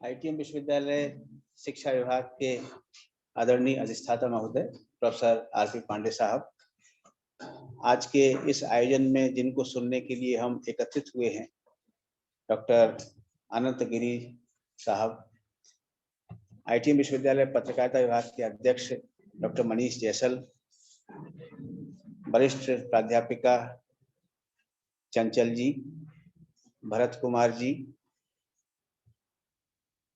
ITM विश्वविद्यालय शिक्षा विभाग के आदरणीय अधिष्ठाता महोदय प्रोफेसर आर.पी. पांडे साहब, आज के इस आयोजन में जिनको सुनने के लिए हम एकत्रित हुए हैं, डॉक्टर अनंत गिरी साहब, आईटीएम विश्वविद्यालय पत्रकारिता विभाग के अध्यक्ष डॉक्टर मनीष जैसल, वरिष्ठ प्राध्यापिका चंचल जी, भरत कुमार जी,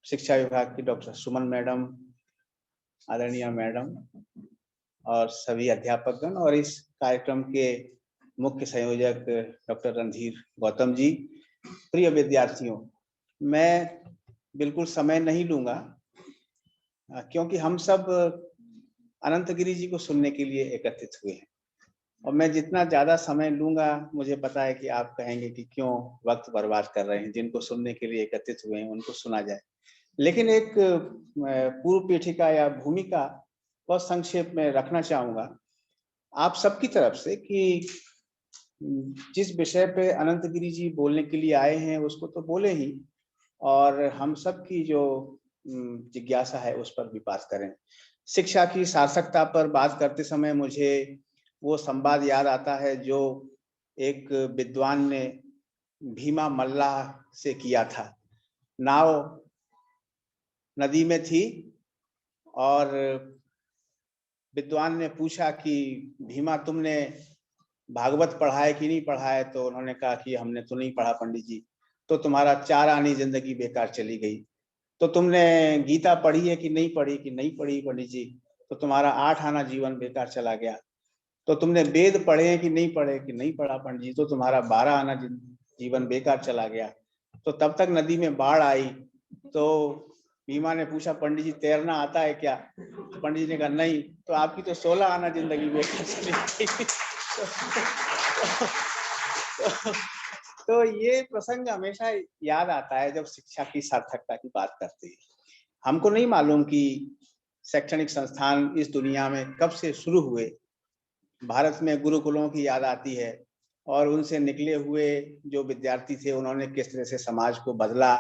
शिक्षा विभाग की डॉक्टर सुमन मैडम, आदरणीय मैडम और सभी अध्यापकगण और इस कार्यक्रम के मुख्य संयोजक डॉक्टर रणधीर गौतम जी, प्रिय विद्यार्थियों, मैं बिल्कुल समय नहीं लूंगा क्योंकि हम सब अनंत गिरी जी को सुनने के लिए एकत्रित हुए हैं और मैं जितना ज्यादा समय लूंगा मुझे पता है कि आप कहेंगे कि क्यों वक्त बर्बाद कर रहे हैं, जिनको सुनने के लिए एकत्रित हुए हैं उनको सुना जाए। लेकिन एक पूर्व पीठिका या भूमिका बहुत संक्षेप में रखना चाहूंगा आप सबकी तरफ से कि जिस विषय पे अनंत गिरी जी बोलने के लिए आए हैं उसको तो बोले ही, और हम सब की जो जिज्ञासा है उस पर भी बात करें। शिक्षा की सार्थकता पर बात करते समय मुझे वो संवाद याद आता है जो एक विद्वान ने भीमा मल्लाह से किया था। नाव नदी में थी और विद्वान ने पूछा कि भीमा तुमने भागवत पढ़ा है कि नहीं पढ़ा है, तो उन्होंने कहा कि हमने तो नहीं पढ़ा पंडित जी। तो तुम्हारा 4 आने जिंदगी बेकार चली गई। तो तुमने गीता पढ़ी है कि नहीं पढ़ी? कि नहीं पढ़ी पंडित जी। तो तुम्हारा 8 आना जीवन बेकार चला गया। तो तुमने वेद पढ़े हैं कि नहीं पढ़े? कि नहीं पढ़ा पंडित जी। तो तुम्हारा 12 आना जीवन बेकार चला गया। तो तब तक नदी में बाढ़ आई। तो भीमा ने पूछा पंडित जी तैरना आता है क्या? तो पंडित जी ने कहा नहीं। तो आपकी तो 16 आना जिंदगी बेकार चली गई। तो ये प्रसंग हमेशा याद आता है जब शिक्षा की सार्थकता की बात करते हैं। हमको नहीं मालूम कि शैक्षणिक संस्थान इस दुनिया में कब से शुरू हुए। भारत में गुरुकुलों की याद आती है और उनसे निकले हुए जो विद्यार्थी थे उन्होंने किस तरह से समाज को बदला,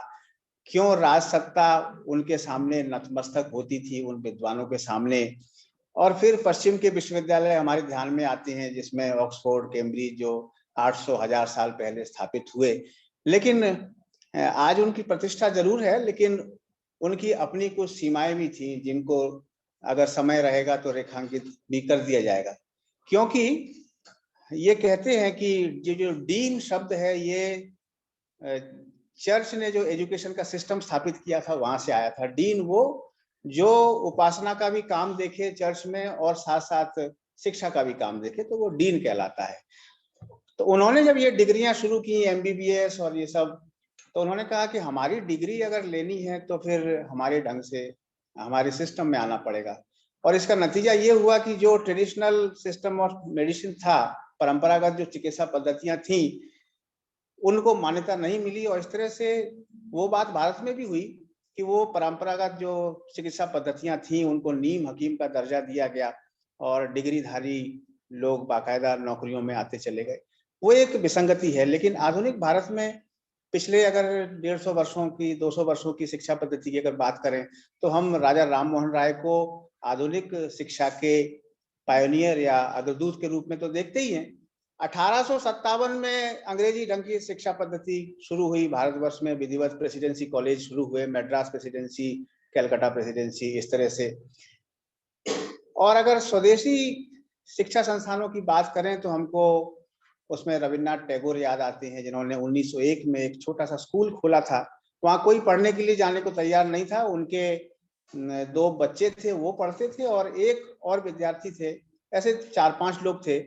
क्यों राज सत्ता उनके सामने नतमस्तक होती थी उन विद्वानों के सामने। और फिर पश्चिम के विश्वविद्यालय हमारे ध्यान में आते हैं जिसमें ऑक्सफोर्ड, कैम्ब्रिज जो 800,000 साल पहले स्थापित हुए। लेकिन आज उनकी प्रतिष्ठा जरूर है, लेकिन उनकी अपनी कुछ सीमाएं भी थी जिनको अगर समय रहेगा तो रेखांकित भी कर दिया जाएगा। क्योंकि ये कहते हैं कि ये जो डीन शब्द है ये चर्च ने जो एजुकेशन का सिस्टम स्थापित किया था वहां से आया था। डीन वो जो उपासना का भी काम देखे चर्च में और साथ साथ शिक्षा का भी काम देखे तो वो डीन कहलाता है। तो उन्होंने जब ये डिग्रियां शुरू की एमबीबीएस और ये सब, तो उन्होंने कहा कि हमारी डिग्री अगर लेनी है तो फिर हमारे ढंग से हमारे सिस्टम में आना पड़ेगा। और इसका नतीजा ये हुआ कि जो ट्रेडिशनल सिस्टम ऑफ मेडिसिन था, परंपरागत जो चिकित्सा पद्धतियां थी, उनको मान्यता नहीं मिली। और इस तरह से वो बात भारत में भी हुई कि वो परंपरागत जो चिकित्सा पद्धतियां थी उनको नीम हकीम का दर्जा दिया गया और डिग्रीधारी लोग बाकायदा नौकरियों में आते चले गए। वो एक विसंगति है। लेकिन आधुनिक भारत में पिछले अगर 150 वर्षों की 200 वर्षों की शिक्षा पद्धति की अगर बात करें तो हम राजा राम मोहन राय को आधुनिक शिक्षा के पायोनियर या अग्रदूत के रूप में तो देखते ही हैं। 1857 में अंग्रेजी ढंग की शिक्षा पद्धति शुरू हुई भारतवर्ष में, विधिवत प्रेसिडेंसी कॉलेज शुरू हुए, मद्रास प्रेसिडेंसी, कलकत्ता प्रेसिडेंसी, इस तरह से। और अगर स्वदेशी शिक्षा संस्थानों की बात करें तो हमको उसमें रविन्द्रनाथ टैगोर याद आते हैं जिन्होंने 1901 में एक छोटा सा स्कूल खोला था। वहां कोई पढ़ने के लिए जाने को तैयार नहीं था। उनके 2 बच्चे थे वो पढ़ते थे और एक और विद्यार्थी थे, ऐसे 4-5 लोग थे।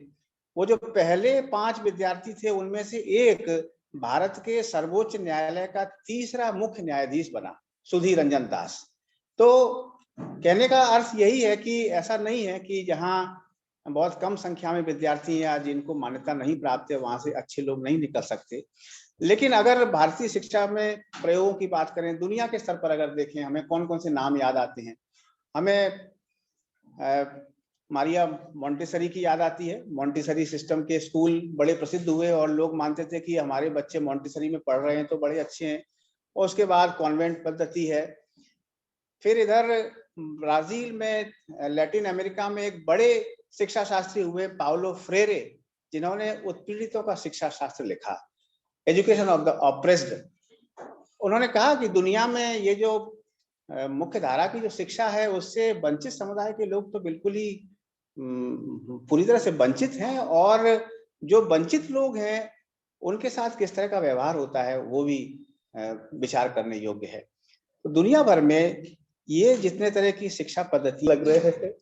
वो जो पहले 5 विद्यार्थी थे उनमें से एक भारत के सर्वोच्च न्यायालय का 3रा मुख्य न्यायाधीश बना, सुधीर रंजन दास। तो कहने का अर्थ यही है कि ऐसा नहीं है कि जहां बहुत कम संख्या में विद्यार्थी या जिनको मान्यता नहीं प्राप्त है वहां से अच्छे लोग नहीं निकल सकते। लेकिन अगर भारतीय शिक्षा में प्रयोगों की बात करें, दुनिया के स्तर पर अगर देखें, हमें कौन कौन से नाम याद आते हैं। हमें मारिया मॉन्टेसरी की याद आती है। मॉन्टेसरी सिस्टम के स्कूल बड़े प्रसिद्ध हुए और लोग मानते थे कि हमारे बच्चे मॉन्टेसरी में पढ़ रहे हैं तो बड़े अच्छे हैं। और उसके बाद कॉन्वेंट पद्धति है। फिर इधर ब्राजील में, लैटिन अमेरिका में एक बड़े शिक्षा शास्त्री हुए पाउलो फ्रेरे, जिन्होंने उत्पीड़ितों का शिक्षा शास्त्र लिखा, एजुकेशन ऑफ द ऑप्रेस्ड। उन्होंने कहा कि दुनिया में ये जो मुख्य धारा की जो शिक्षा है उससे वंचित समुदाय के लोग तो बिल्कुल ही पूरी तरह से वंचित हैं, और जो वंचित लोग हैं उनके साथ किस तरह का व्यवहार होता है वो भी विचार करने योग्य है। तो दुनिया भर में ये जितने तरह की शिक्षा पद्धति लग रहे हैं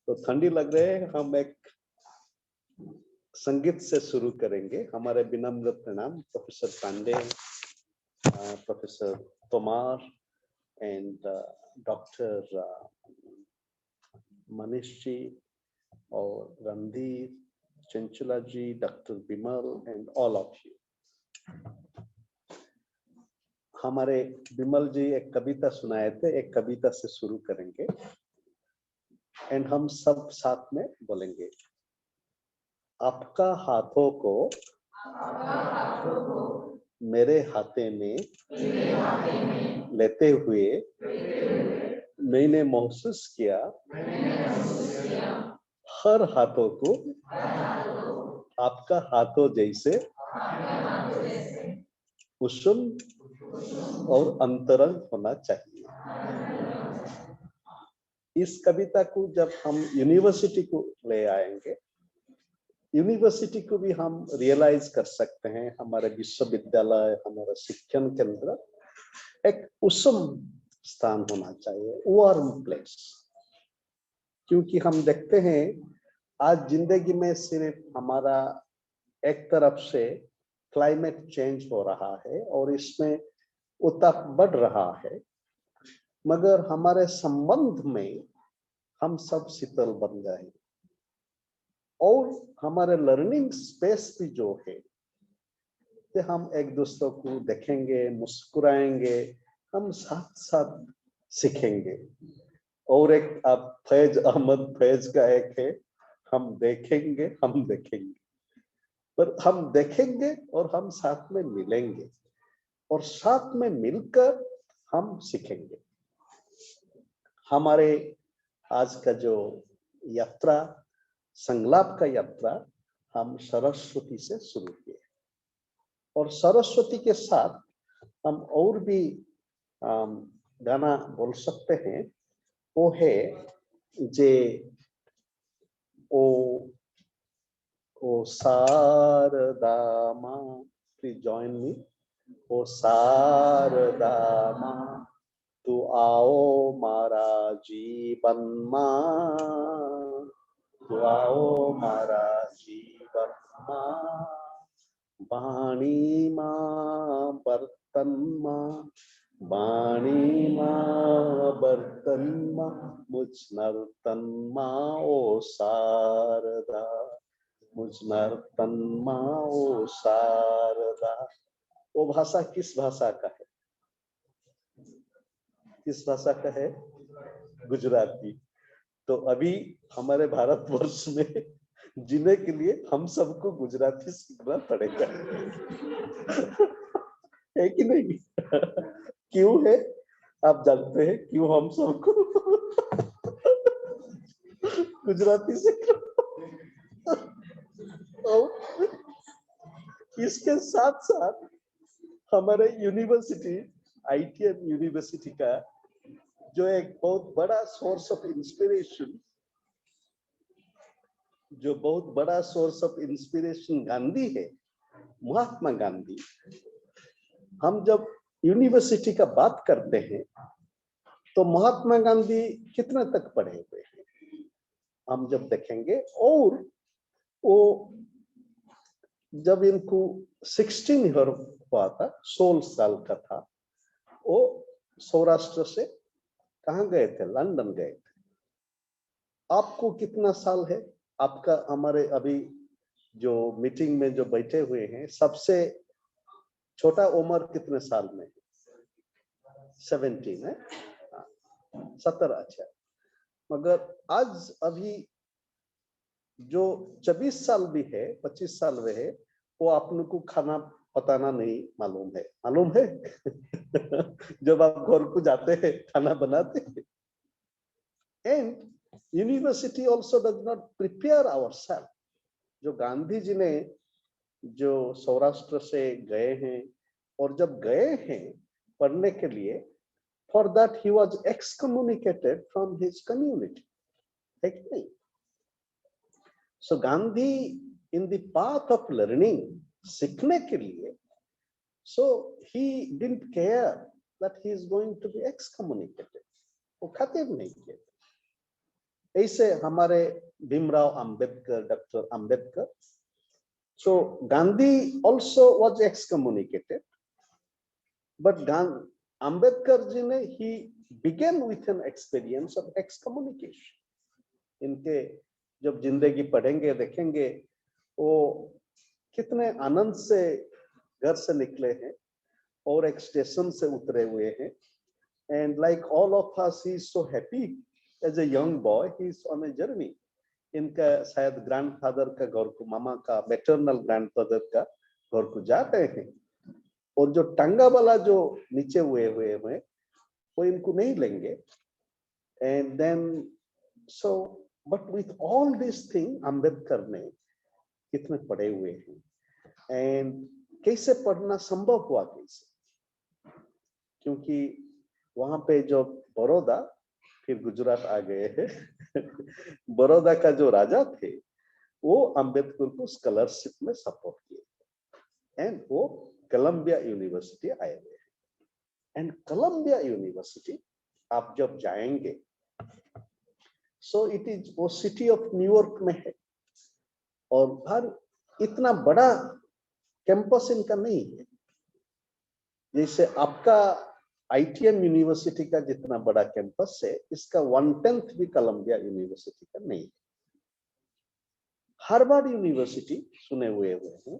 तो ठंडी लग रहे हैं, हम एक संगीत से शुरू करेंगे। हमारे विनम्र प्रणाम professor Pandey, professor Tomar and doctor Manish ji और Randhir, Chanchala ji, doctor Vimal and all of you. हमारे विमल जी एक कविता सुनाए थे, एक कविता से शुरू करेंगे एंड हम सब साथ में बोलेंगे। आपका हाथों को मेरे हाथे में लेते हुए मैंने महसूस किया हर हाथों को आपका हाथों जैसे कुसुम और अंतरंग होना चाहिए। इस कविता को जब हम यूनिवर्सिटी को ले आएंगे, यूनिवर्सिटी को भी हम रियलाइज कर सकते हैं। हमारे विश्वविद्यालय, हमारा शिक्षण केंद्र एक कुसुम स्थान होना चाहिए, वार्म प्लेस। क्योंकि हम देखते हैं आज जिंदगी में सिर्फ हमारा एक तरफ से क्लाइमेट चेंज हो रहा है और इसमें उताप बढ़ रहा है, मगर हमारे संबंध में हम सब शीतल बन गए और हमारे लर्निंग स्पेस भी जो है कि हम एक दूसरे को देखेंगे, मुस्कुराएंगे, हम साथ साथ सीखेंगे। और एक आप फैज अहमद फैज का एक है, हम देखेंगे पर हम देखेंगे और हम साथ में मिलेंगे और साथ में मिलकर हम सीखेंगे। हमारे आज का जो यात्रा, संलाप का यात्रा, हम सरस्वती से शुरू किए और सरस्वती के साथ हम और भी गाना बोल सकते हैं। वो है जे ओ शारदा मां, प्लीज जॉइन मी। ओ शारदा मां तू आओ मारा जीवन मां, तू आओ मारा जीवन मां। वाणी मां बर्तन मां, वाणी मां बर्तन मां, मुझ नर्तन मां ओ शारदा, मुझ नर्तन मां ओ शारदा। वो भाषा किस भाषा का है? किस भाषा का है? गुजराती। तो अभी हमारे भारतवर्ष में जीने के लिए हम सबको गुजराती सीखना पड़ेगा है कि नहीं? क्यों है आप जानते हैं क्यों हम सबको गुजराती सीखना? और इसके साथ साथ हमारे यूनिवर्सिटी, ITM यूनिवर्सिटी का जो एक बहुत बड़ा सोर्स ऑफ इंस्पिरेशन, जो बहुत बड़ा सोर्स ऑफ इंस्पिरेशन गांधी है, महात्मा गांधी। हम जब यूनिवर्सिटी का बात करते हैं तो महात्मा गांधी कितने तक पढ़े हुए हैं हम जब देखेंगे। और वो जब इनको 16 ईयर हुआ था, 16 साल का था, वो सौराष्ट्र से कहाँ गए थे? लंदन गए थे। आपको कितना साल है? आपका हमारे अभी जो मीटिंग में जो बैठे हुए हैं सबसे छोटा उम्र कितने साल में? 17 है, 17। अच्छा, मगर आज अभी जो 24 साल भी है, 25 साल में है, वो आपने को खाना पताना नहीं मालूम है जब आप घर को जाते हैं खाना बनाते हैं। And university also does not prepare ourselves. जो गांधी जी ने जो सौराष्ट्र से गए हैं और जब गए हैं पढ़ने के लिए, for that he was excommunicated from his community, है कि नहीं? So Gandhi in the path of learning, सीखने के लिए, so he didn't care that he is going to be excommunicated, वो खातिर नहीं किया। ऐसे हमारे Bhimrao Ambedkar, doctor Ambedkar, so Gandhi also was excommunicated, but Ambedkar ji ne, he began with an experience of excommunication. इनके जब जिंदगी पढ़ेंगे देखेंगे वो कितने आनंद से घर से निकले हैं और एक स्टेशन से उतरे हुए हैं। And like all of us, he is so happy as a young boy, he is on a journey. इनका शायद ग्रैंडफादर का घर को, मामा का मैटरनल ग्रैंडफादर का घर को जा रहे हैं, और जो टांगा वाला जो नीचे हुए वो इनको नहीं लेंगे। And then so but with all this thing Ambedkar ने कितने पढ़े हुए हैं, एंड कैसे पढ़ना संभव हुआ कैसे, क्योंकि वहां पे जो बड़ौदा, फिर गुजरात आ गए हैं बड़ौदा का जो राजा थे वो अंबेडकर को स्कॉलरशिप में सपोर्ट किए, एंड वो कोलंबिया यूनिवर्सिटी आए हुए हैं। एंड कोलंबिया यूनिवर्सिटी आप जब जाएंगे, सो इट इज, वो सिटी ऑफ न्यूयॉर्क में है, और हर इतना बड़ा कैंपस इनका नहीं है, जैसे आपका ITM यूनिवर्सिटी का जितना बड़ा कैंपस है, इसका 1/10 भी कोलंबिया यूनिवर्सिटी का नहीं है। हार्वर्ड यूनिवर्सिटी सुने हुए हैं,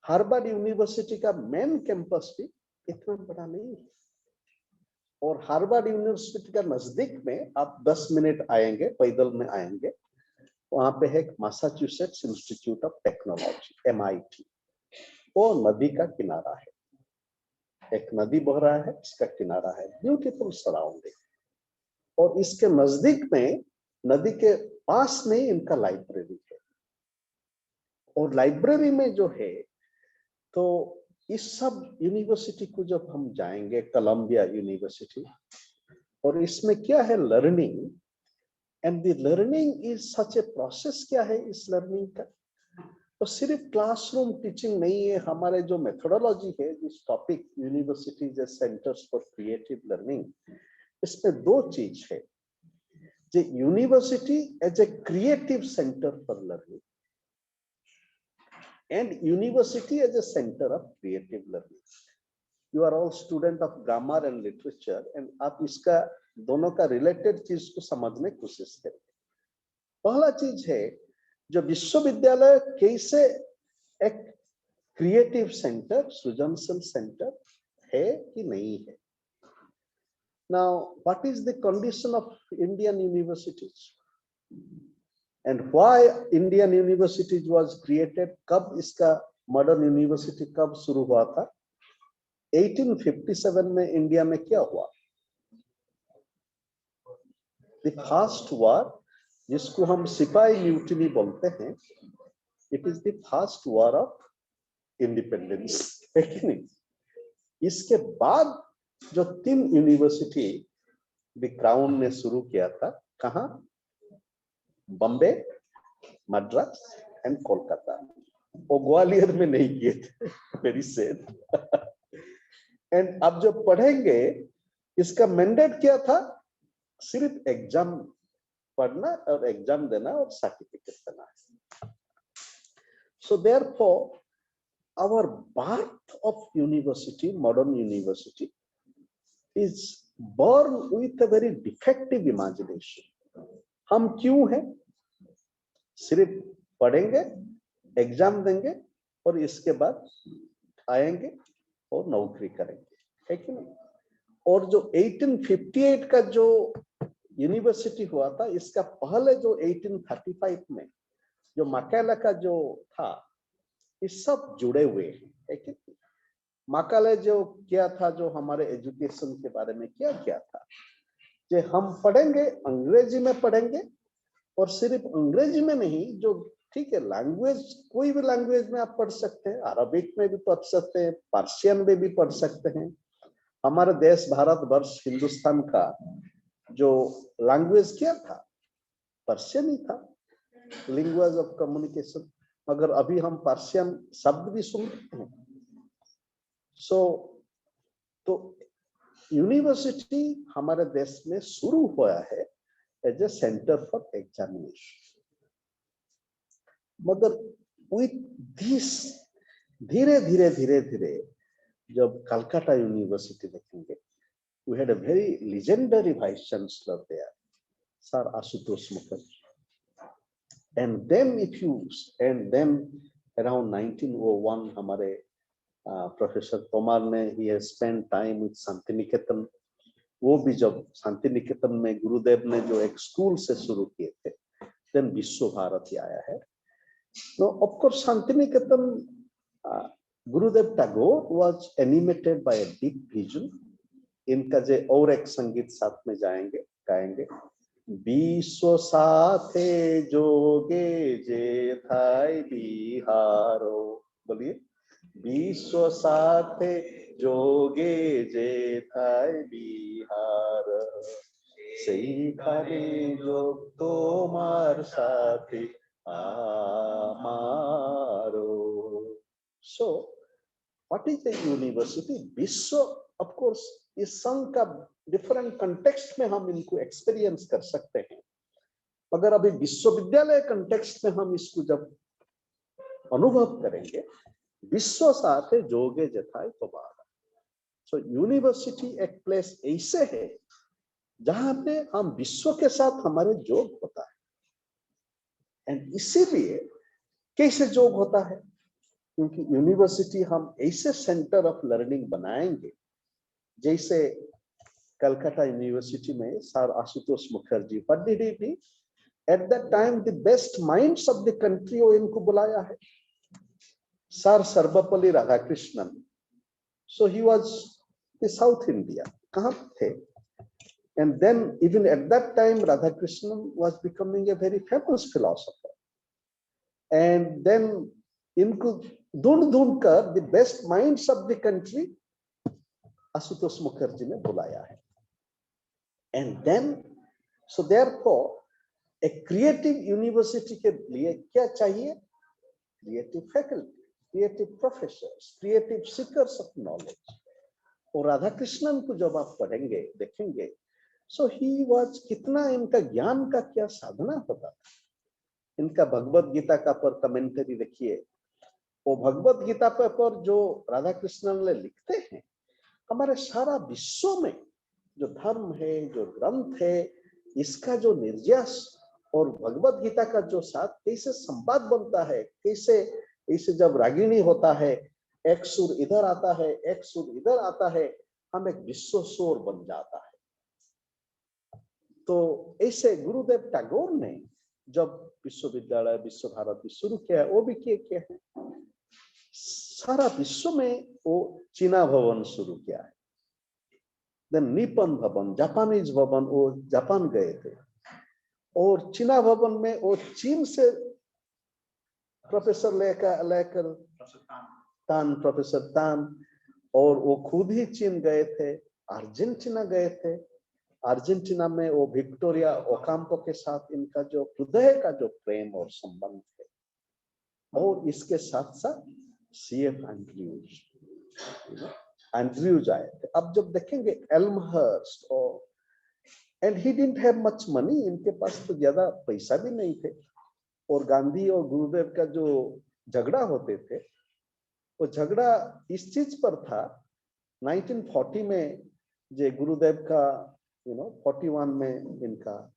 हार्वर्ड यूनिवर्सिटी का मेन कैंपस भी इतना बड़ा नहीं है, और हार्वर्ड यूनिवर्सिटी का नजदीक में आप 10 मिनट आएंगे, पैदल में आएंगे, वहां पे है Massachusetts institute of technology, MIT, वो नदी का किनारा है, एक नदी बह रहा है, इसका किनारा है, ब्यूटीफुल सराउंडिंग, और इसके नजदीक में, नदी के पास में इनका लाइब्रेरी है, और लाइब्रेरी में जो है, तो इस सब यूनिवर्सिटी को जब हम जाएंगे, कोलंबिया यूनिवर्सिटी, और इसमें क्या है, learning, and the learning is such a process. क्या है इस लर्निंग का, तो सिर्फ क्लासरूम टीचिंग नहीं है, हमारे जो मेथोडोलॉजी है, जिस topic universities as centres for creative learning, इसमें दो चीज है, जो university as a creative centre for learning and university as a centre of creative learning. You are all student of grammar and literature, and आप इसका दोनों का related चीज को समझने की कोशिश करें। पहला चीज है, जो विश्वविद्यालय कैसे एक क्रिएटिव सेंटर, सृजनशील सेंटर है कि नहीं है। Now what is the condition of Indian universities and why Indian universities was created? कब इसका मॉडर्न यूनिवर्सिटी कब शुरू हुआ था? 1857 में इंडिया में क्या हुआ? द फर्स्ट वॉर, जिसको हम सिपाही म्यूटिनी बोलते हैं, it is the first war of independence, है कि नहीं? इसके बाद जो 3 यूनिवर्सिटी द क्राउन ने शुरू किया था, कहाँ? बॉम्बे, मद्रास एंड कोलकाता, वो ग्वालियर में नहीं किए थे, वेरी सैड। एंड अब जो पढ़ेंगे, इसका मैंडेट क्या था? सिर्फ एग्जाम पढ़ना और एग्जाम देना और सर्टिफिकेट देना है। So therefore our birth of university, modern university, is born with a very defective imagination. हम क्यों हैं? सिर्फ पढ़ेंगे, एग्जाम देंगे और इसके बाद आएंगे और नौकरी करेंगे, है कि नहीं? और जो 1858 का जो यूनिवर्सिटी हुआ था, इसका पहले जो 1835 में जो मकैला का जो था, ये सब जुड़े हुए हैं, है कि? माकाले जो किया था, जो हमारे एजुकेशन के बारे में क्या किया था, कि हम पढ़ेंगे अंग्रेजी में पढ़ेंगे, और सिर्फ अंग्रेजी में नहीं, जो ठीक है लैंग्वेज, कोई भी लैंग्वेज में आप पढ़ सकते हैं, अरबिक में भी पढ़ सकते हैं, पर्शियन में भी पढ़ सकते हैं। हमारे देश भारतवर्ष हिंदुस्तान का जो लैंग्वेज क्या था, पर्शियन ही था, लैंग्वेज ऑफ कम्युनिकेशन। मगर अभी हम पर्शियन शब्द भी सुनते हैं। तो यूनिवर्सिटी हमारे देश में शुरू हुआ है as a centre for examination, मगर विथ दिस धीरे धीरे धीरे धीरे जब कलकत्ता यूनिवर्सिटी देखेंगे, we had a very legendary vice chancellor there, Sir Ashutosh Mukherjee. And then around 1901 हमारे प्रोफेसर तोमर ने he has spent time with Shanti Niketan. वो भी जब शांति निकेतन में गुरुदेव ने जो एक स्कूल से शुरू किए थे, then विश्व भारती आया है। तो of course Shanti Niketan, Gurudev Tagore was animated by a deep vision। इनका जो और एक संगीत साथ में गाएंगे, विश्व साथे जोगे जे थाई बिहारो, बोलिए, विश्व साथे जोगे जे थाई बिहार, সেইখানে যোগ তোমার সাথে আমারো। So what is the university? विश्व of course इस संघ का डिफरेंट कंटेक्स्ट में हम इनको एक्सपीरियंस कर सकते हैं, मगर अभी विश्वविद्यालय कंटेक्स्ट में हम इसको जब अनुभव करेंगे, विश्व साथे जोगे जथाए तो बारा। सो यूनिवर्सिटी एक प्लेस ऐसे है जहां पे हम विश्व के साथ हमारे जोग होता है। एंड इसीलिए कैसे जोग होता है, क्योंकि यूनिवर्सिटी हम ऐसे सेंटर ऑफ लर्निंग बनाएंगे, जैसे कलकत्ता यूनिवर्सिटी में sir Ashutosh Mukherjee, what did he do at that time, the best minds of the country, वो इनको बुलाया है। Sir Sarvepalli Radhakrishnan, so he was the south India, कहां थे? And then even at that time Radhakrishnan was becoming a very famous philosopher. And then इनको ढूंढ कर the best minds of the country Ashutosh Mukherjee ने बुलाया है। एंड देन सो देयरफॉर एक creative university के लिए क्या चाहिए? Creative faculty, creative professors, creative seekers of knowledge. और राधा कृष्णन को जब आप पढ़ेंगे, देखेंगे, सो ही वाज, कितना इनका ज्ञान का क्या साधना होता था। इनका भगवत गीता का पर कमेंटरी देखिए, वो भगवत गीता पर जो राधा कृष्णन ने लिखते हैं, हमारे सारा विश्व में जो धर्म है, जो ग्रंथ है, इसका जो निर्यास और भगवत गीता का जो साथ कैसे संवाद बनता है, कैसे जब रागिणी होता है, एक सुर इधर आता है, एक सुर इधर आता है, हम एक विश्व शोर बन जाता है। तो ऐसे गुरुदेव टैगोर ने जब विश्वविद्यालय विश्व भारती शुरू किया, वो भी किया है, सारा विश्व में वो चीना भवन शुरू किया है, देन निपन भवन, जापानीज भवन, वो जापान गए थे, और चीना भवन में वो चीन से प्रोफेसर लेकर प्रोफेसर तान, और वो खुद ही चीन गए थे, अर्जेंटीना गए थे। अर्जेंटीना में वो विक्टोरिया ओकाम्पो के साथ इनका जो हृदय का जो प्रेम और संबंध है, और इसके साथ साथ सीएफ एंड्रयूज आए थे। अब जब देखेंगे एल्महर्स्ट, और and he didn't have much money, इनके पास तो ज्यादा पैसा भी नहीं थे, और गांधी और गुरुदेव का जो झगड़ा होते थे, वो झगड़ा इस चीज पर था, 1940 में जो गुरुदेव का 41 में इनका,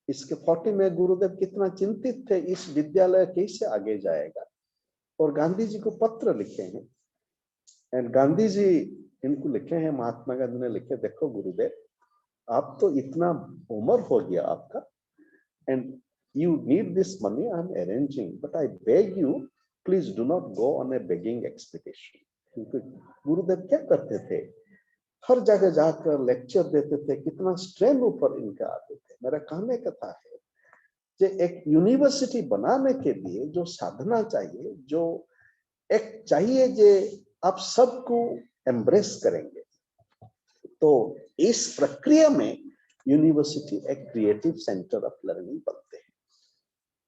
इसके 40 में गुरुदेव कितना चिंतित थे, इस विद्यालय कैसे आगे जाएगा, और गांधी जी को पत्र लिखे हैं। एंड गांधी जी इनको लिखे हैं, महात्मा गांधी ने लिखे, देखो गुरुदेव, आप तो इतना उम्र हो गया आपका, and you need this money, I am arranging, but I beg you, please do not go on a begging expedition. क्योंकि गुरुदेव क्या करते थे, हर जगह जाकर लेक्चर देते थे, कितना स्ट्रेन ऊपर इनके आते थे। मेरा कहने का था है कि एक यूनिवर्सिटी बनाने के लिए जो साधना चाहिए, जो एक चाहिए जे आप सबको एम्ब्रेस करेंगे, तो इस प्रक्रिया में यूनिवर्सिटी एक क्रिएटिव सेंटर ऑफ लर्निंग बनते हैं।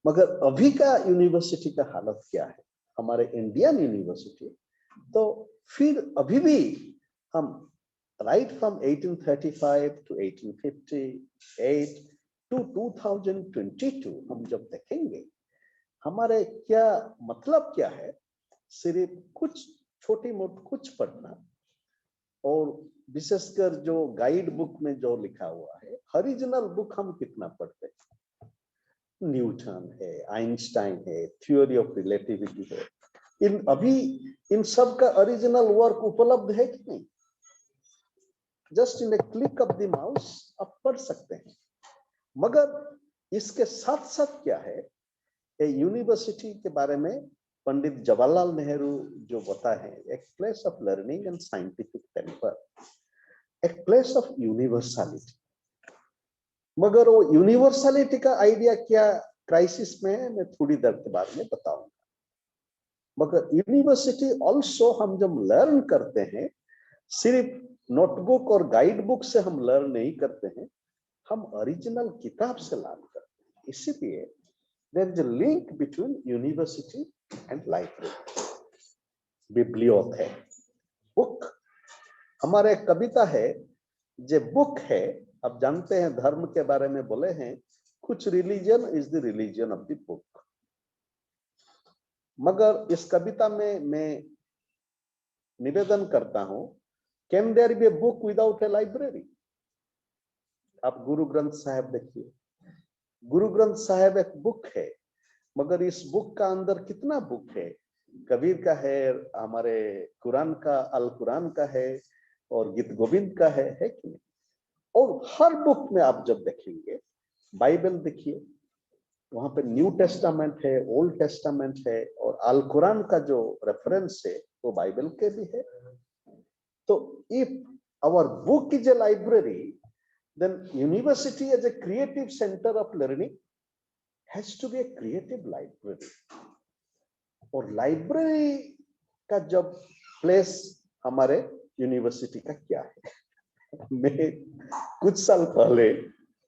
मगर अभी का यूनिवर्सिटी का हालत क्या है, हमारे इंडियन यूनिवर्सिटी, तो फिर अभी भी हम राइट फ्रॉम 1835 to 1858 to 2022 हम जब देखेंगे, हमारे क्या मतलब क्या है, सिर्फ कुछ छोटी मोटी कुछ पढ़ना, और विशेषकर जो गाइड बुक में जो लिखा हुआ है, ओरिजिनल बुक हम कितना पढ़ते हैं, न्यूटन है, आइंस्टाइन है, थ्योरी ऑफ रिलेटिविटी है, इन सब का ओरिजिनल वर्क उपलब्ध है कि नहीं? Just in A click of the mouse आप पढ़ सकते हैं। मगर इसके साथ साथ क्या है, यूनिवर्सिटी के बारे में पंडित जवाहरलाल नेहरू जो बता है, एक place of learning and scientific temper, एक प्लेस ऑफ यूनिवर्सलिटी। मगर वो यूनिवर्सलिटी का आइडिया क्या क्राइसिस में है, मैं थोड़ी देर के बाद में बताऊंगा। मगर यूनिवर्सिटी ऑल्सो हम जब लर्न करते हैं, सिर्फ नोटबुक और गाइड बुक से हम लर्न नहीं करते हैं, हम ओरिजिनल किताब से लर्न करते हैं। इसीलिए there is a link between university and library. Bibliotheque, book, हमारे कविता है जो बुक है, आप जानते हैं धर्म के बारे में बोले हैं, कुछ religion is the religion of the book. मगर इस कविता में मैं निवेदन करता हूं, can there be a book without a library? आप गुरु ग्रंथ साहिब देखिए, गुरु ग्रंथ साहिब एक बुक है, मगर इस बुक का अंदर कितना बुक है, कबीर का है, हमारे कुरान का, अल कुरान का है, और गीत गोविंद का है कि नहीं? और हर बुक में आप जब देखेंगे, बाइबल देखिए, वहां पे न्यू टेस्टामेंट है, ओल्ड टेस्टामेंट है, और अल कुरान का जो रेफरेंस है वो बाइबल के भी है। तो if our book is a library, then university as a creative center of learning has to be a creative library। और लाइब्रेरी का जब प्लेस हमारे यूनिवर्सिटी का क्या है, मैं कुछ साल पहले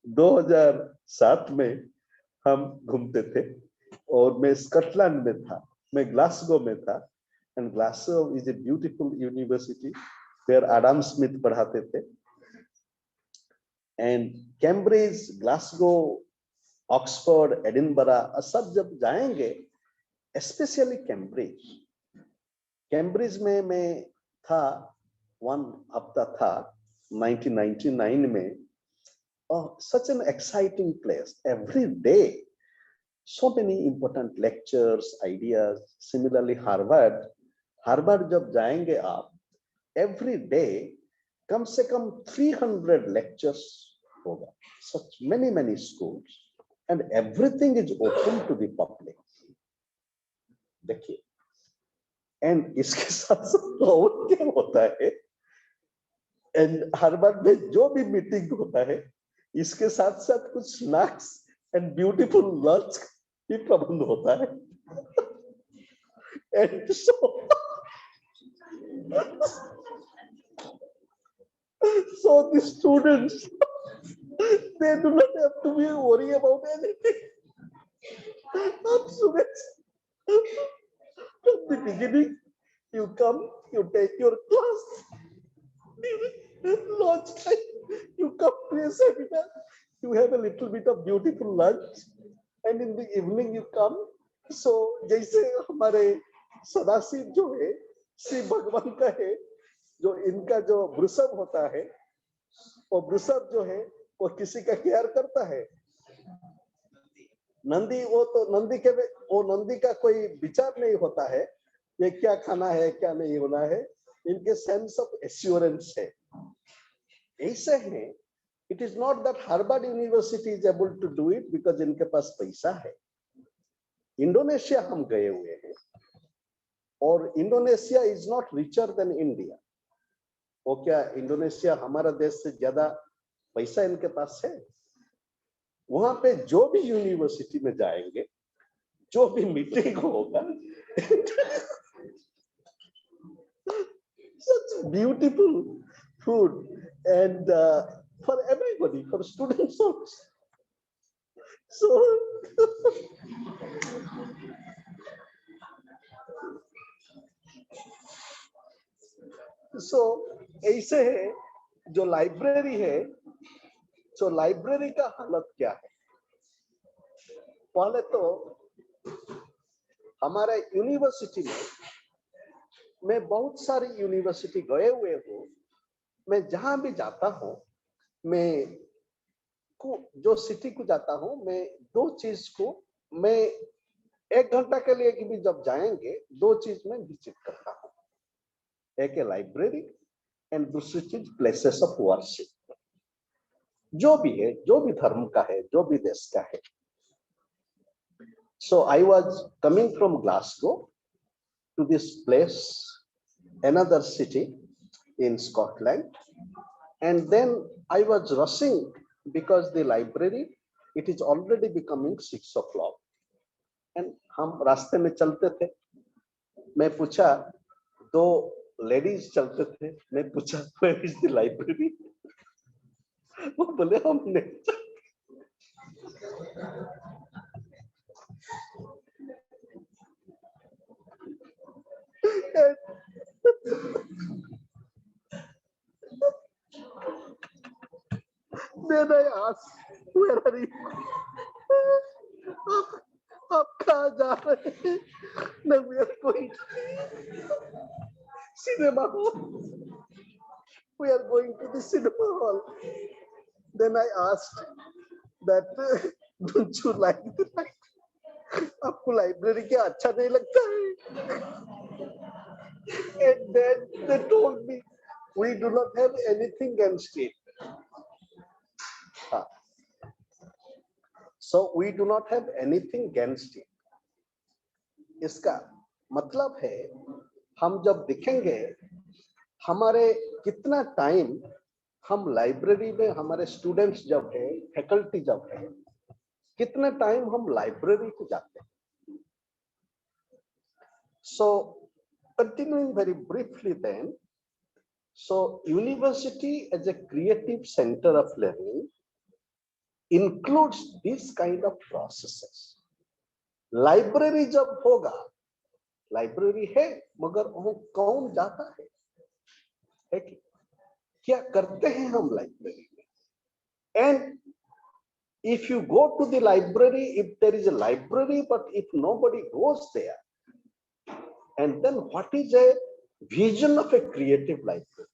2007 में हम घूमते थे, और मैं स्कॉटलैंड में था, मैं ग्लासगो में था, and Glasgow is a beautiful university, where Adam Smith पढ़ाते थे। And Cambridge, Glasgow, Oxford, Edinburgh, सब जब जाएंगे, स्पेशली कैम्ब्रिज, कैम्ब्रिज में मैं था, 1 हफ्ता था 1999 में। Such an exciting place, every day so many important lectures, ideas। Similarly Harvard जब जाएंगे आप, every day कम से कम 300 lectures होगा, such many schools, and everything is open to the public। देखिए, एंड इसके साथ साथ और क्या होता है, एंड हार्वर्ड में जो भी मीटिंग होता है, इसके साथ साथ कुछ स्नैक्स एंड ब्यूटीफुल लंच भी प्रबंध होता है। And so the students, they do not have to be worry about anything। Up students, from the beginning, you come, you take your class, lunch time, you come to a seminar, you have a little bit of beautiful lunch, and in the evening you come। So जैसे हमारे सदाशिव जो है, श्री भगवान का है, जो इनका जो वृषभ होता है, वो वृषभ जो है वो किसी का केयर करता है। नंदी, वो तो नंदी का कोई विचार नहीं होता है, ये क्या खाना है क्या नहीं होना है, इनके सेंस ऑफ एश्योरेंस है। ऐसे है, it is not that Harvard university is able to do it because इनके पास पैसा है। इंडोनेशिया हम गए हुए हैं, और Indonesia is not richer than India. वो क्या इंडोनेशिया हमारा देश से ज्यादा पैसा इनके पास है? वहां पे जो भी यूनिवर्सिटी में जाएंगे, जो भी मीटिंग होगा, such beautiful food and for everybody, for students also. So so ऐसे है जो लाइब्रेरी है, तो लाइब्रेरी का हालत क्या है? पहले तो हमारे यूनिवर्सिटी में, मैं बहुत सारी यूनिवर्सिटी गए हुए हूँ, मैं जहां भी जाता हूँ, मैं जो सिटी को जाता हूँ, मैं दो चीज को, मैं 1 घंटा के लिए भी जब जाएंगे, दो चीज में विजिट करता हूँ। एक है लाइब्रेरी एंड दूसरी चीज प्लेसेस ऑफ वर्शिप। जो भी है, जो भी धर्म का है, जो भी देश का है। So I was coming from Glasgow to this place, another city in Scotland, and then I was rushing because the library, it is already becoming 6 o'clock, and हम रास्ते में चलते थे, मैं पूछा, दो लेडीज चलते थे, मैं पूछा where is the library? वो बोले हम नहीं। Then I asked, where are you? आप कहाँ जा रहे हैं? No, we are going to cinema hall. We are going to the cinema hall. Then I asked that, don't you like the library? आपको लाइब्रेरी क्या अच्छा नहीं लगता है? And then they told me, we do not have anything against it. So we do not have anything against it. इसका मतलब है, हम जब दिखेंगे हमारे कितना टाइम हम लाइब्रेरी में, हमारे स्टूडेंट्स जब है, फैकल्टी जब है, कितना टाइम हम लाइब्रेरी को जाते हैं। So continuing very briefly then, so university as a creative center of learning includes this kind of processes. Library जब होगा, लाइब्रेरी है मगर वो कौन जाता है कि क्या करते हैं हम लाइब्रेरी में? And if you go to the library, if there is a library, but if nobody goes there, and then what is a vision of a creative library?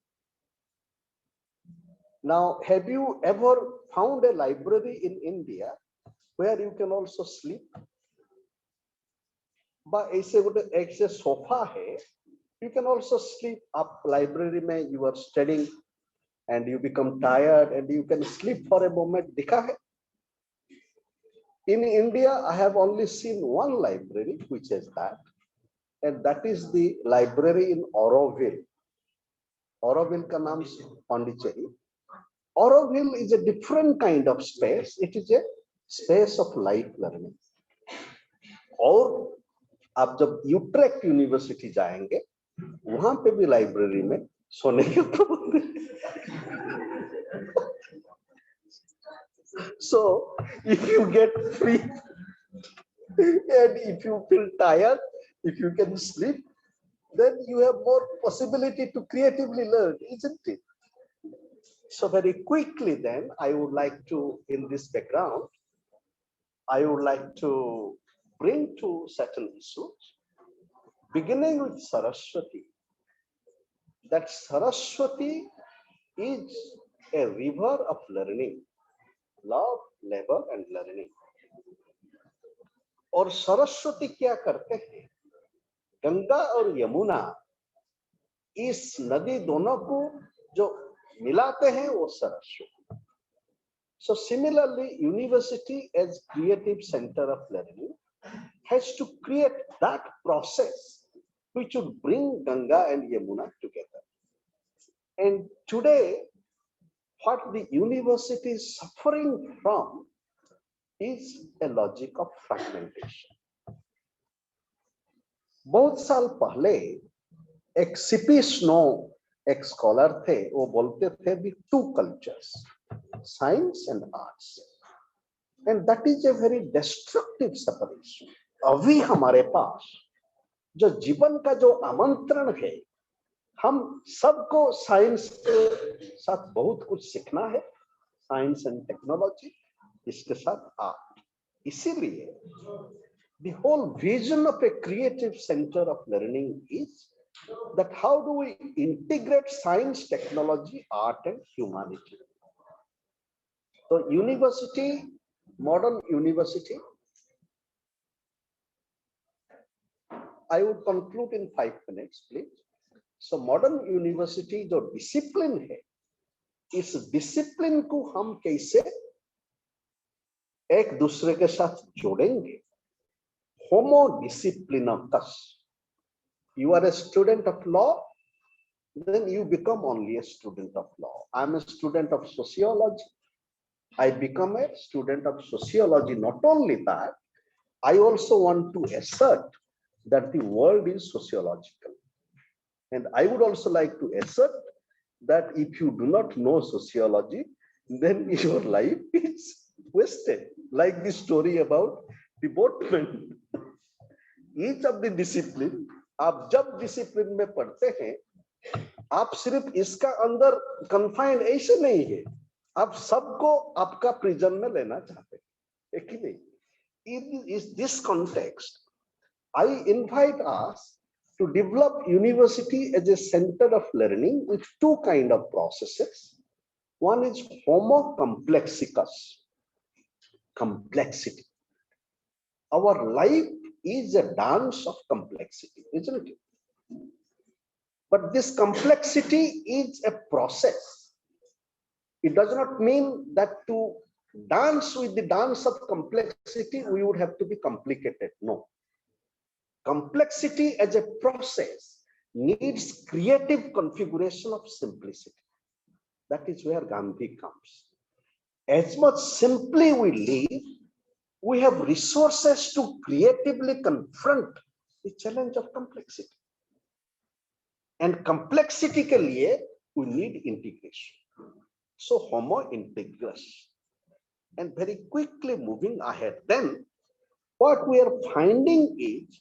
Now, have you ever found a library in India where you can also sleep? But ऐसे एक से sofa है, you can also sleep up library में, you are studying and you become tired and you can sleep for a moment. दिखा है? In India, I have only seen one library which is that, and that is the library in Auroville. Auroville का नाम Pondicherry. Auroville is a different kind of space. It is a space of life learning. और आप जब Utrecht university जाएंगे, वहां पे भी library में सोने के प्रबंध है। So if you get free and if you feel tired, if you can sleep, then you have more possibility to creatively learn, isn't it? So very quickly then, I would like to, in this background, I would like to bring to certain issues, beginning with Saraswati. That Saraswati is a river of learning, love, labor and learning. और सरस्वती क्या करते हैं? गंगा और यमुना, इस नदी दोनों को जो मिलाते हैं वो Saraswati. So similarly, university as creative center of learning has to create that process which would bring Ganga and Yamuna together. And today, what the university is suffering from is a logic of fragmentation. बहुत साल पहले एक CP snow एक scholar थे, वो बोलते थे भी two cultures, science and arts, and that is a very destructive separation. अभी हमारे पास जो जीवन का जो आमंत्रण है, हम सबको साइंस के साथ बहुत कुछ सीखना है, साइंस एंड टेक्नोलॉजी, इसके साथ आर्ट. इसीलिए the whole vision of a creative center of learning is that how do we integrate science, technology, art and humanity. So university, modern university, I would conclude in 5 minutes, please. So modern university जो discipline है, इस discipline को हम कैसे एक दूसरे के साथ जोड़ेंगे. Homo disciplinus. You are a student of law, then you become only a student of law. I am a student of sociology. I become a student of sociology. Not only that, I also want to assert that the world is sociological. And I would also like to assert that if you do not know sociology, then your life is wasted. Like the story about the boatman. Each of the discipline, आप जब discipline में पढ़ते हैं, आप सिर्फ इसका अंदर confined ऐसे नहीं है, आप सबको आपका प्रिजन में लेना चाहते हैं, एक ही नहीं. In this context, I invite us to develop university as a center of learning with two kind of processes. One is homo complexicus, complexity. Our life is a dance of complexity, isn't it? But this complexity is a process. It does not mean that to dance with the dance of complexity, we would have to be complicated. No. Complexity as a process needs creative configuration of simplicity. That is where Gandhi comes. As much simply we live, we have resources to creatively confront the challenge of complexity. And complexity ke liye we need integration. So homo integrus. And very quickly moving ahead, then what we are finding is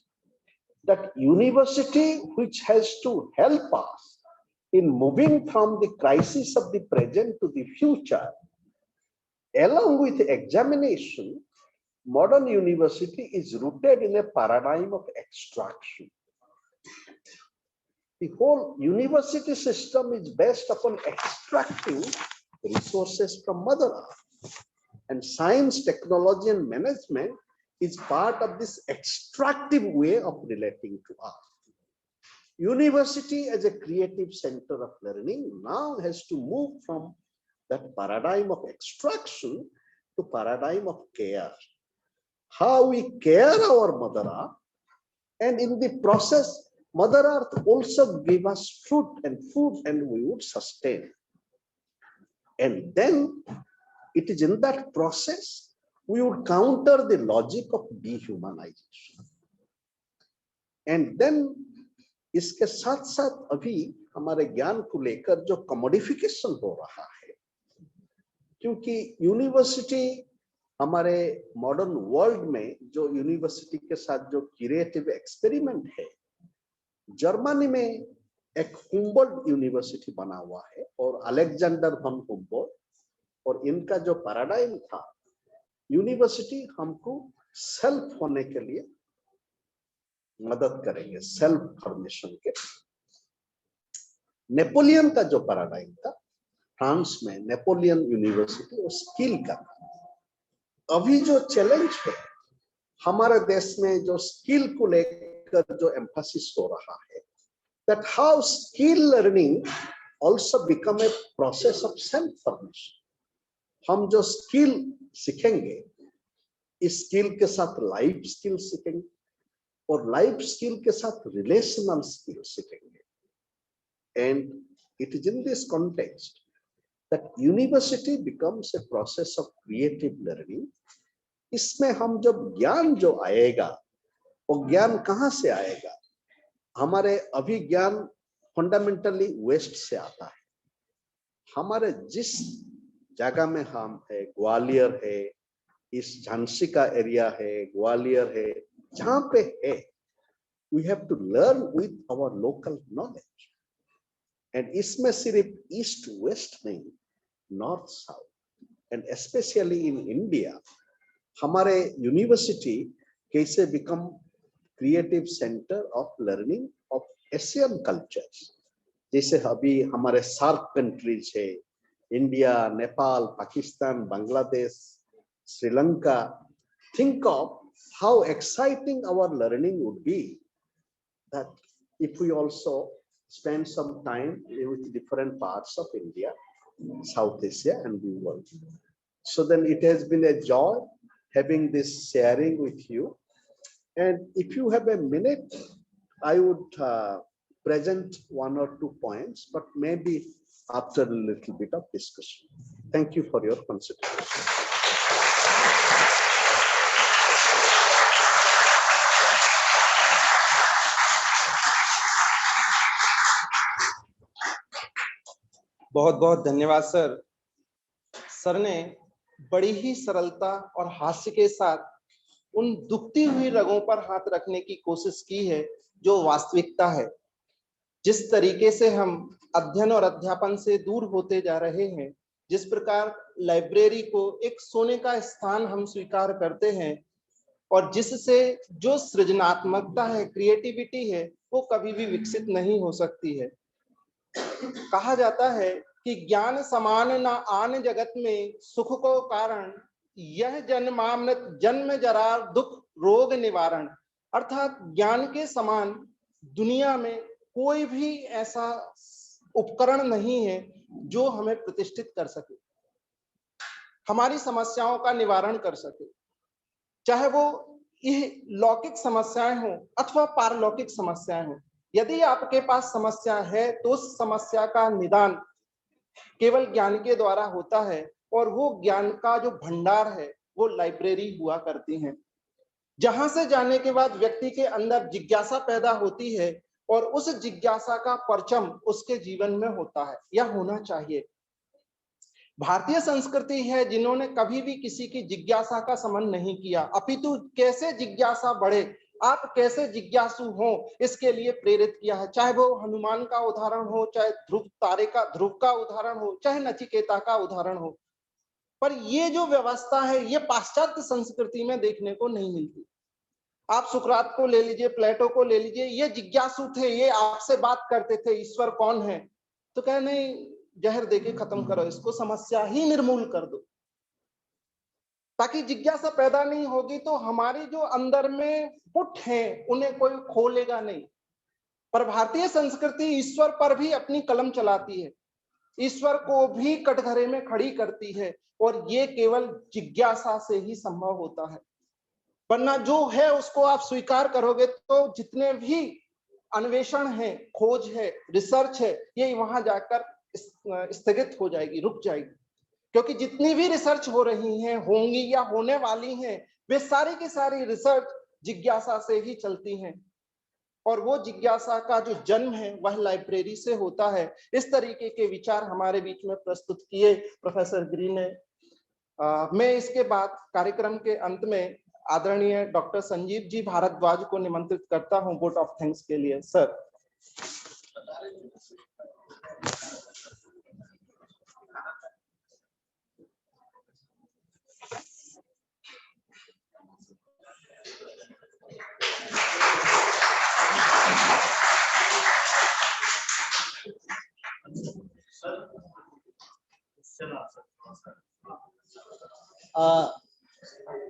that university, which has to help us in moving from the crisis of the present to the future, along with examination, modern university is rooted in a paradigm of extraction. The whole university system is based upon extracting resources from Mother Earth. And science, technology, and management is part of this extractive way of relating to Earth. University as a creative center of learning now has to move from that paradigm of extraction to paradigm of care. How we care our Mother Earth, and in the process, Mother Earth also give us fruit and food, and we would sustain. And then it is in that process we would counter the logic of dehumanization. And then इसके साथ साथ अभी हमारे ज्ञान को लेकर जो commodification हो रहा है, क्योंकि यूनिवर्सिटी हमारे मॉडर्न वर्ल्ड में जो यूनिवर्सिटी के साथ जो क्रिएटिव एक्सपेरिमेंट है, जर्मनी में एक हुम्बोल्ट यूनिवर्सिटी बना हुआ है और अलेक्जेंडर फॉन हुम्बोल्ट, और इनका जो पैराडाइम था, यूनिवर्सिटी हमको सेल्फ होने के लिए मदद करेंगे, सेल्फ फॉर्मेशन के. नेपोलियन का जो पैराडाइम था फ्रांस में, नेपोलियन यूनिवर्सिटी, वो स्किल का था. अभी जो चैलेंज है हमारे देश में, जो स्किल को लेकर जो एम्फेसिस हो रहा है, that how skill learning also become a process of self formation. हम जो स्किल सीखेंगे, इस स्किल के साथ लाइफ स्किल सीखेंगे, और लाइफ स्किल के साथ रिलेशनल स्किल सीखेंगे। And it is in this context that university becomes a process of creative learning. इसमें हम जब ज्ञान जो आएगा, वो ज्ञान कहाँ से आएगा? हमारे अभी ज्ञान फंडामेंटली वेस्ट से आता है। हमारे जिस जगह में हम है, ग्वालियर है, इस झांसी का एरिया है, ग्वालियर है, जहां पे है, we have to learn with our local knowledge. And इसमें सिर्फ ईस्ट वेस्ट नहीं, north south and specially in India हमारे यूनिवर्सिटी कैसे become creative centre of learning of Asian cultures. जैसे अभी हमारे सार्क कंट्रीज है, India, Nepal, Pakistan, Bangladesh, Sri Lanka. Think of how exciting our learning would be that if we also spend some time with different parts of India, South Asia and the world. So then it has been a joy having this sharing with you. And if you have a minute, I would present one or two points, but maybe after a little bit of discussion. Thank you for your consideration. बहुत बहुत धन्यवाद sir. Sir ने बड़ी ही सरलता और हास्य के साथ उन दुखती हुई रगों पर हाथ रखने की कोशिश की है जो वास्तविकता है। जिस तरीके से हम अध्ययन और अध्यापन से दूर होते जा रहे हैं, जिस प्रकार लाइब्रेरी को एक सोने का स्थान हम स्वीकार करते हैं और जिससे जो सृजनात्मकता है, क्रिएटिविटी है, वो कभी भी विकसित नहीं हो सकती है। कहा जाता है कि ज्ञान समान न आन जगत में सुख को कारण, यह जन्मामृत जन्म जरा दुख रोग निवारण। अर्थात ज्ञान के समान दुनिया में कोई भी ऐसा उपकरण नहीं है जो हमें प्रतिष्ठित कर सके, हमारी समस्याओं का निवारण कर सके, चाहे वो ये लौकिक समस्याएं हो अथवा पारलौकिक समस्याएं हो। यदि आपके पास समस्या है तो उस समस्या का निदान केवल ज्ञान के द्वारा होता है, और वो ज्ञान का जो भंडार है वो लाइब्रेरी हुआ करती है, जहां से जाने के बाद व्यक्ति के अंदर जिज्ञासा पैदा होती है और उस जिज्ञासा का परचम उसके जीवन में होता है या होना चाहिए। भारतीय संस्कृति है जिन्होंने कभी भी किसी की जिज्ञासा का समन नहीं किया, अपितु कैसे जिज्ञासा बढ़े, आप कैसे जिज्ञासु हो, इसके लिए प्रेरित किया है। चाहे वो हनुमान का उदाहरण हो, चाहे ध्रुव का उदाहरण हो, चाहे नचिकेता का उदाहरण हो। पर ये जो व्यवस्था है ये पाश्चात्य संस्कृति में देखने को नहीं मिलती। आप सुकरात को ले लीजिए, प्लेटो को ले लीजिए, ये जिज्ञासु थे, ये आपसे बात करते थे ईश्वर कौन है, तो कहे नहीं, जहर देके खत्म करो इसको, समस्या ही निर्मूल कर दो। ताकि जिज्ञासा पैदा नहीं होगी तो हमारे जो अंदर में पुट हैं उन्हें कोई खोलेगा नहीं। पर भारतीय संस्कृति ईश्वर पर भी अपनी कलम चलाती है, ईश्वर को भी कटघरे में खड़ी करती है, और ये केवल जिज्ञासा से ही संभव होता है। वरना जो है उसको आप स्वीकार करोगे तो जितने भी अन्वेषण है, खोज है, रिसर्च है, ये वहां जाकर स्थगित हो जाएगी, रुक जाएगी। क्योंकि जितनी भी रिसर्च हो रही हैं, होंगी या होने वाली हैं, वे सारी की सारी रिसर्च जिज्ञासा से ही चलती हैं, और वो जिज्ञासा का जो जन्म है वह लाइब्रेरी से होता है। इस तरीके के विचार हमारे बीच में प्रस्तुत किए प्रोफेसर गिरी ने। मैं इसके बाद कार्यक्रम के अंत में आदरणीय डॉक्टर संजीव जी भारद्वाज को निमंत्रित करता हूं वोट ऑफ थैंक्स के लिए। Sir.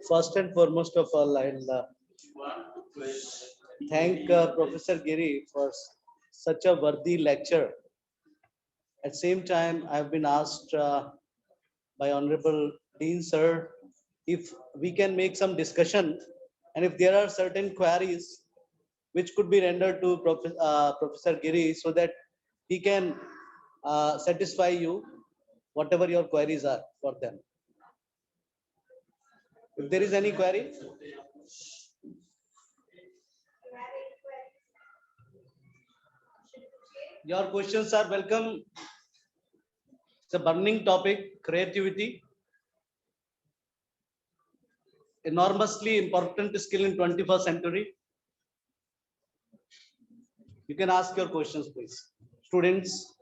First and foremost of all, I'll thank Professor Giri for such a worthy lecture. At the same time, I've been asked by Honorable Dean Sir if we can make some discussion, and if there are certain queries, which could be rendered to Professor Giri, so that he can satisfy you whatever your queries are for them. If there is any query. Your questions are welcome. It's a burning topic, creativity. Enormously important skill in 21st century. You can ask your questions, please. Students.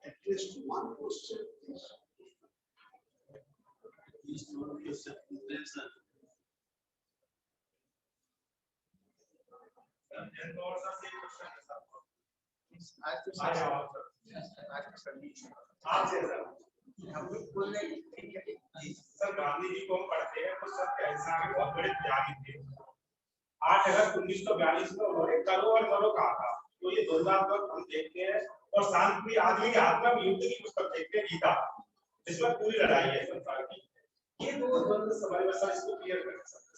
At least one question. Sir Gandhi ji को हम पढ़ते हैं तो sir कैसा है बहुत बड़े त्यागी थे 8 अगस्त 1942 में उन्होंने करो और करो कहा था तो ये द्वंद्वात्मक हम देखते हैं और शांति आदमी के हाथ में युद्ध की पुस्तक देखते हैं गीता जिसमें पूरी लड़ाई है संसार की ये दो द्वंद्व समझ में सर इसको क्लियर कर सकते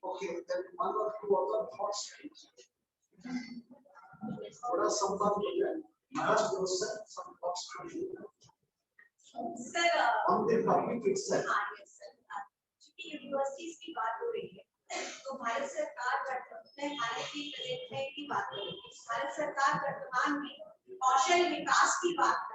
Okay, then one or two other thoughts. थोड़ा संवाद हो जाए महाराज sir some thoughts from you. Sir, on the topic itself. चूंकि यूनिवर्सिटीज की बात हो रही है तो भारत सरकार वर्तमान हाल की प्रेजेंट में की बात हो रही है भारत सरकार वर्तमान में कौशल विकास की बात